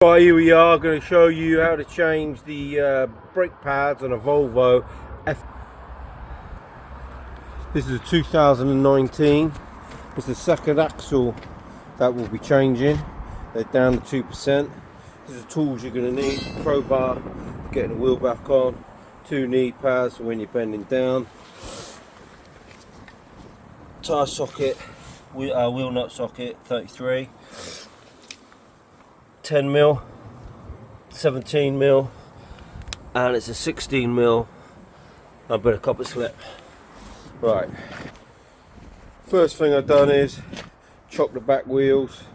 Right, here we are going to show you how to change the brake pads on a Volvo This is a 2019. It's the second axle that we'll be changing. They're down to 2%. These are the tools you're going to need: crowbar for getting the wheel back on, 2 knee pads for when you're bending down, tyre socket, wheel nut socket 33, 10mm, 17mm, and it's a 16mm. I put a copper slip. Right, first thing I've done is chop the back wheels,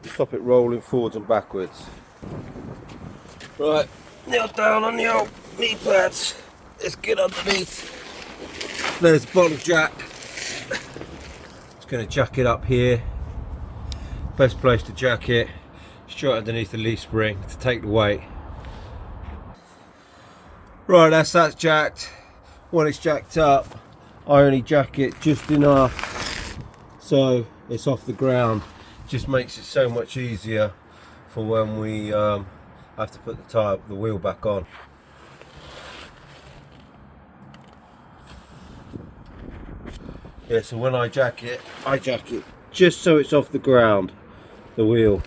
stop it rolling forwards and backwards. Right, kneel down on the old knee pads. Let's get underneath. There's the bottom jack. Just going to jack it up here. Best place to jack it, straight underneath the leaf spring to take the weight. Right, that's jacked. When it's jacked up, I only jack it just enough so it's off the ground. Just makes it so much easier for when we have to put the wheel back on. Yeah, so when I jack it just so it's off the ground. The wheel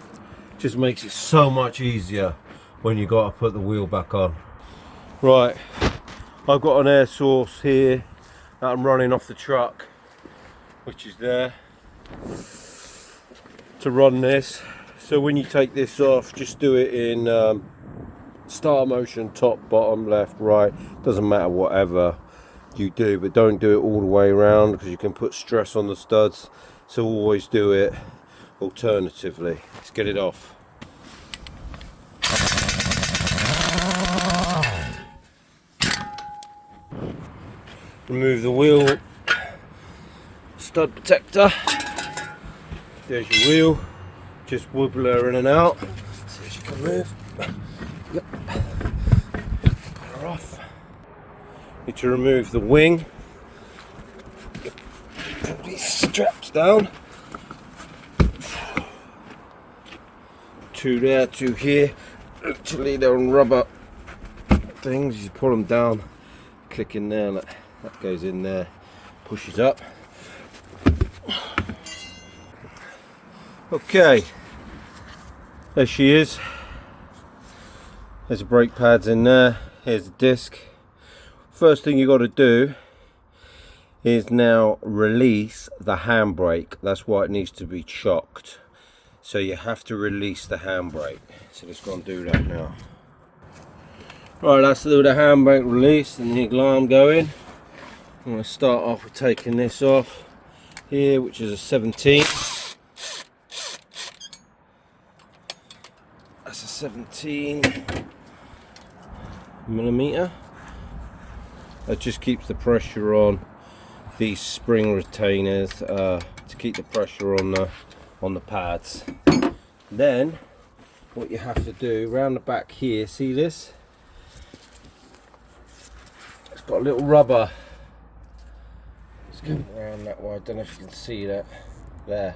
just makes it so much easier when you got to put the wheel back on. Right, I've got an air source here that I'm running off the truck, which is there to run this. So when you take this off, just do it in start motion, top, bottom, left, right, doesn't matter, whatever you do, but don't do it all the way around because you can put stress on the studs. So always do it alternatively. Let's get it off. Remove the wheel stud protector. There's your wheel. Just wobble her in and out so she can move. Yep. Put her off. Need to remove the wing. Put these straps down. 2 there, 2 here. Actually, they're on rubber things. You pull them down, click in there, that goes in there, pushes up. Okay, there she is. There's the brake pads in there. Here's the disc. First thing you got to do is now release the handbrake. That's why it needs to be chocked. So you have to release the handbrake. So let's go and do that now. Right, that's the handbrake released and the alarm going. I'm going to start off with taking this off here, which is a 17. That's a 17mm. That just keeps the pressure on these spring retainers to keep the pressure on the pads. Then what you have to do around the back here, see this? It's got a little rubber. It's coming around that way. I don't know if you can see that. There.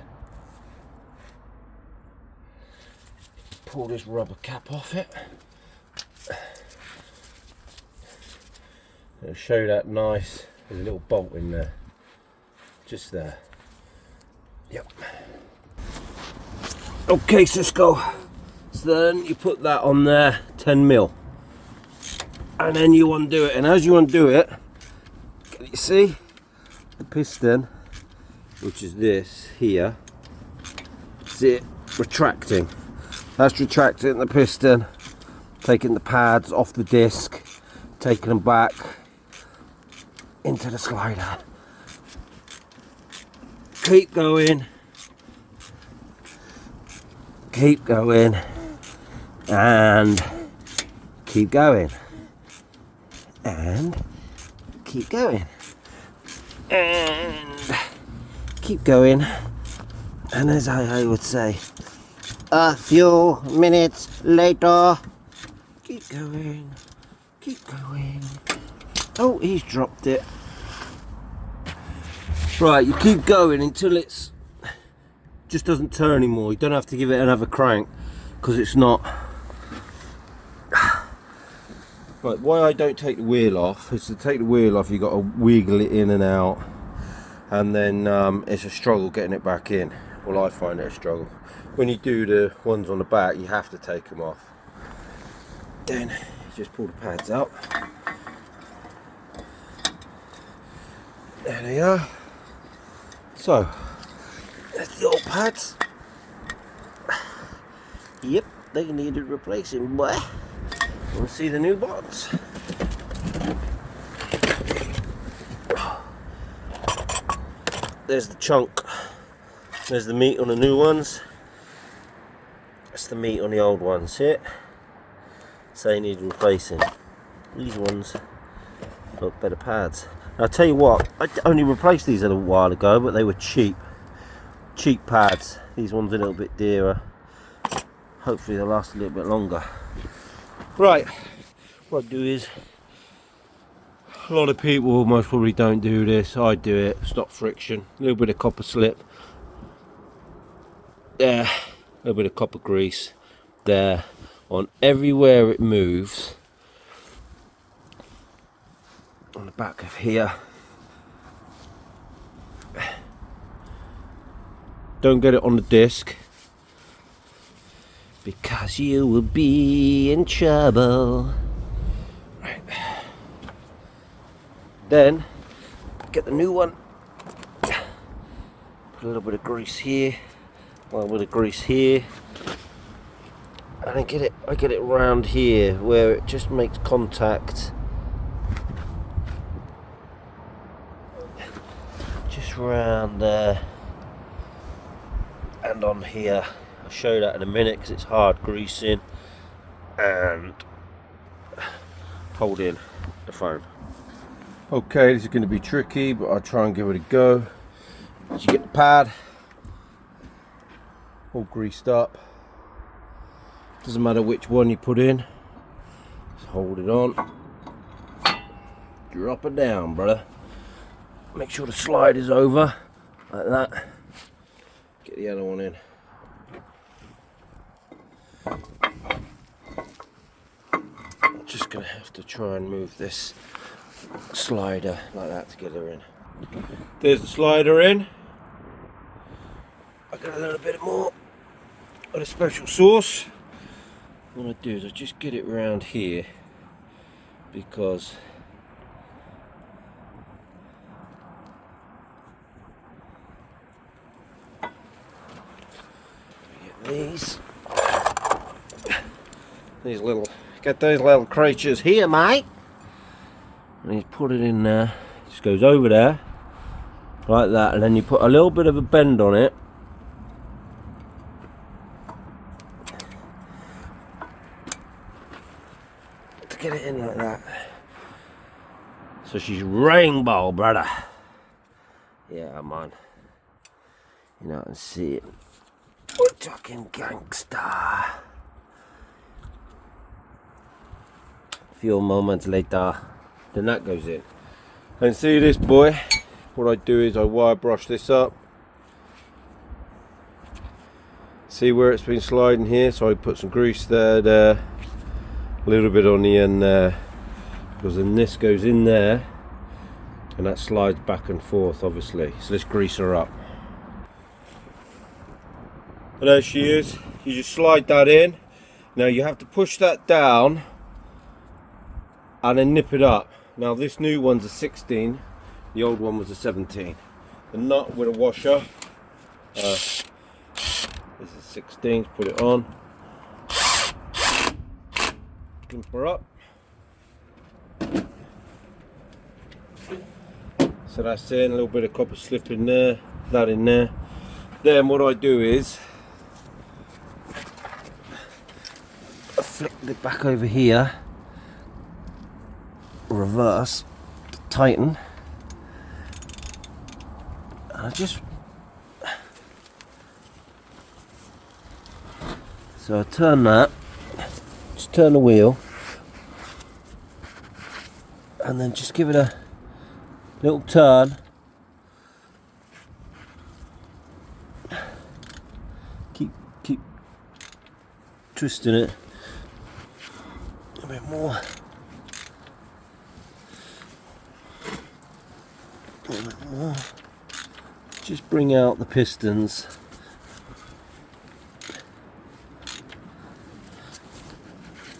Pull this rubber cap off it. It'll show that nice. There's a little bolt in there. Just there. Yep. Okay, Cisco. So then you put that on there, 10mm, and then you undo it. And as you undo it, can you see the piston, which is this here? See it retracting? That's retracting the piston, taking the pads off the disc, taking them back into the slider. Keep going. Keep going and keep going and keep going and keep going, and as I would say, a few minutes later, keep going, keep going. Oh, he's dropped it. Right, you keep going until it's just doesn't turn anymore. You don't have to give it another crank. because it's not. Right, why I don't take the wheel off is to take the wheel off you've got to wiggle it in and out, and then it's a struggle getting it back in. Well, I find it a struggle. When you do the ones on the back, you have to take them off. Then you just pull the pads out. There they are. So there's the old pads. Yep, they needed replacing, boy. Want to see the new bottoms? There's the chunk. There's the meat on the new ones. That's the meat on the old ones. Here, so they need replacing. These ones got better pads. Now, I'll tell you what, I only replaced these a little while ago, but they were cheap. Cheap pads. These ones a little bit dearer. Hopefully they'll last a little bit longer. Right, what I do is, a lot of people most probably don't do this. I do it. Stop friction. A little bit of copper slip. There. A little bit of copper grease. There. On everywhere it moves. On the back of here. Don't get it on the disc, because you will be in trouble. Right. Then get the new one. Put a little bit of grease here, a little bit of grease here, and I get it around here where it just makes contact. Just around there and on here. I'll show you that in a minute because it's hard greasing and holding the foam. Okay, this is going to be tricky, but I'll try and give it a go. So you get the pad all greased up. Doesn't matter which one you put in. Just hold it on. Drop it down, brother. Make sure the slide is over like that. Get the other one in. I'm just going to have to try and move this slider like that to get her in. There's the slider in. I got a little bit more of the special sauce. What I do is I just get it around here, because these little, get those little creatures here, mate, and you put it in there. Just goes over there like that, and then you put a little bit of a bend on it. To get it in like that. So she's rainbow, brother. Yeah, man. You know, I can see it. We're talking gangster. A few moments later, then that goes in. And see this boy, what I do is I wire brush this up. See where it's been sliding here, so I put some grease there, a little bit on the end there, because then this goes in there and that slides back and forth, obviously. So let's grease her up. And there she is. You just slide that in. Now you have to push that down and then nip it up. Now this new one's a 16, the old one was a 17. The nut with a washer. This is 16, put it on. Pimp her up. So that's in, a little bit of copper slip in there, that in there. Then what I do is I flick it back over here, reverse, tighten, and I just, so I turn that, just turn the wheel, and then just give it a little turn. Keep twisting it a bit more. A bit more. Just bring out the pistons.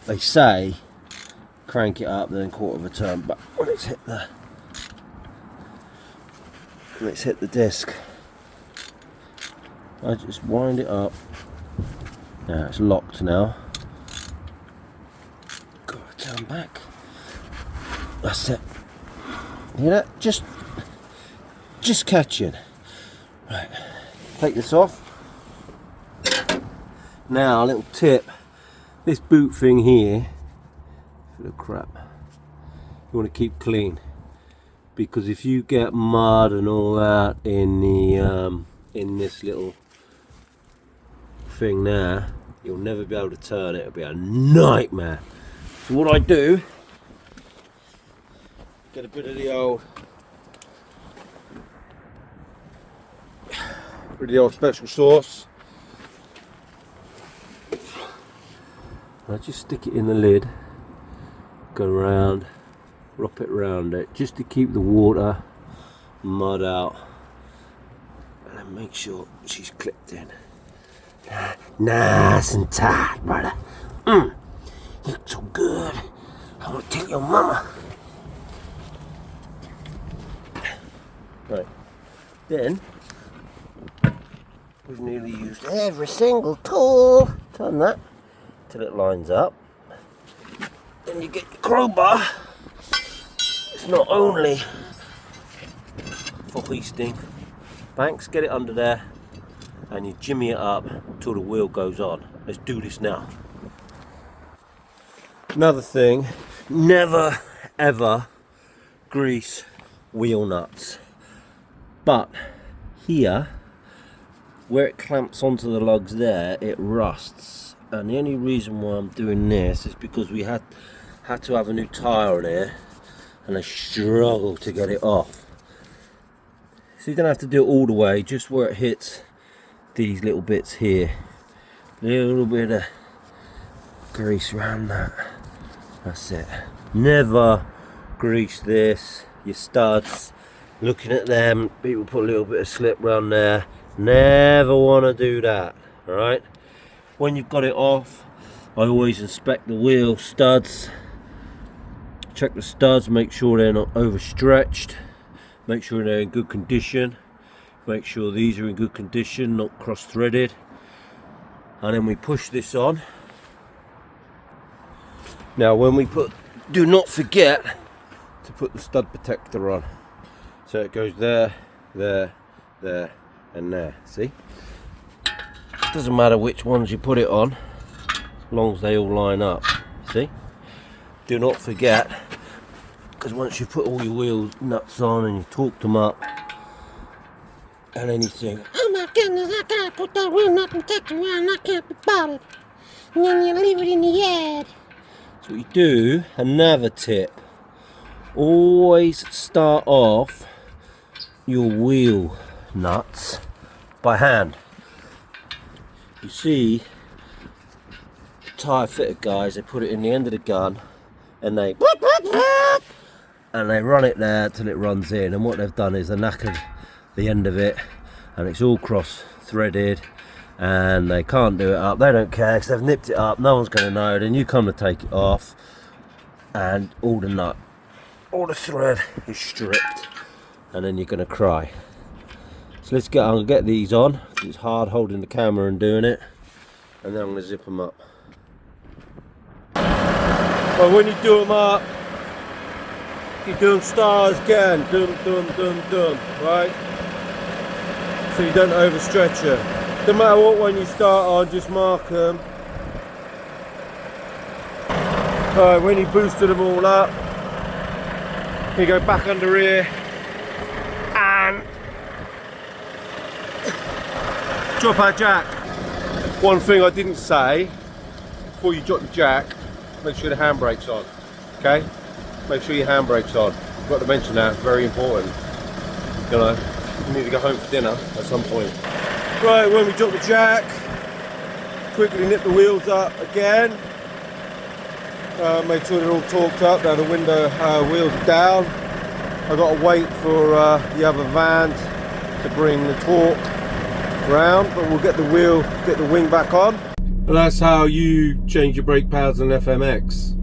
They say crank it up then quarter of a turn, but when it's hit the disc, I just wind it up. Now it's locked now. Got to turn back. That's it. You know, just catching. Right, take this off. Now a little tip. This boot thing here, full of crap, you want to keep clean, because if you get mud and all that in the in this little thing there, you'll never be able to turn it. It'll be a nightmare. So what I do, get a bit of the old special sauce. I just stick it in the lid, go around, wrap it around it, just to keep the water, mud out, and then make sure she's clipped in. Nice and tight, brother. You look so good. I'm gonna tell your mama. Right, then we've nearly used every single tool. Turn that till it lines up. Then you get your crowbar. It's not only for hoisting banks, get it under there and you jimmy it up till the wheel goes on. Let's do this now. Another thing, never ever grease wheel nuts. But here, where it clamps onto the lugs there, it rusts. And the only reason why I'm doing this is because we had to have a new tyre on here and I struggled to get it off. So you don't have to do it all the way, just where it hits these little bits here. A little bit of grease around that. That's it. Never grease this. Your studs, looking at them, people put a little bit of slip around there. Never want to do that, alright? When you've got it off, I always inspect the wheel studs, check the studs, make sure they're not overstretched, make sure they're in good condition, make sure these are in good condition, not cross-threaded, and then we push this on. Now when we do not forget to put the stud protector on, so it goes there, there, there and there, see? Doesn't matter which ones you put it on, as long as they all line up, see? Do not forget, because once you put all your wheel nuts on and you torqued them up, and then you think, oh my goodness, I can't put that wheel nut protector on, I can't be bothered. And then you leave it in the yard. So what you do, another tip, always start off your wheel nuts by hand. You see, tyre fitter guys, they put it in the end of the gun and they run it there till it runs in, and what they've done is they knackered the end of it and it's all cross threaded and they can't do it up. They don't care because they've nipped it up, no one's going to know. Then you come to take it off and all the thread is stripped and then you're going to cry. So I'm going to get these on, because it's hard holding the camera and doing it, and then I'm going to zip them up. Well, when you do them up, you do them stars again, do them, right? So you don't overstretch them. No matter what one you start on, just mark them. Alright, when you boosted them all up, you go back under here, and drop our jack. One thing I didn't say, before you drop the jack, make sure the handbrake's on, okay? Make sure your handbrake's on. I've got to mention that, it's very important. You know, you need to go home for dinner at some point. Right, when we drop the jack, quickly nip the wheels up again. Make sure they're all torqued up. Now the window wheels are down. I've got to wait for the other van to bring the torque round, but we'll get the wing back on. And that's how you change your brake pads on FMX.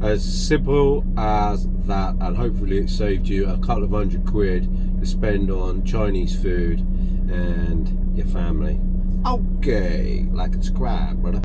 As simple as that, and hopefully it saved you a couple of £100 to spend on Chinese food and your family. Okay, like and subscribe, brother.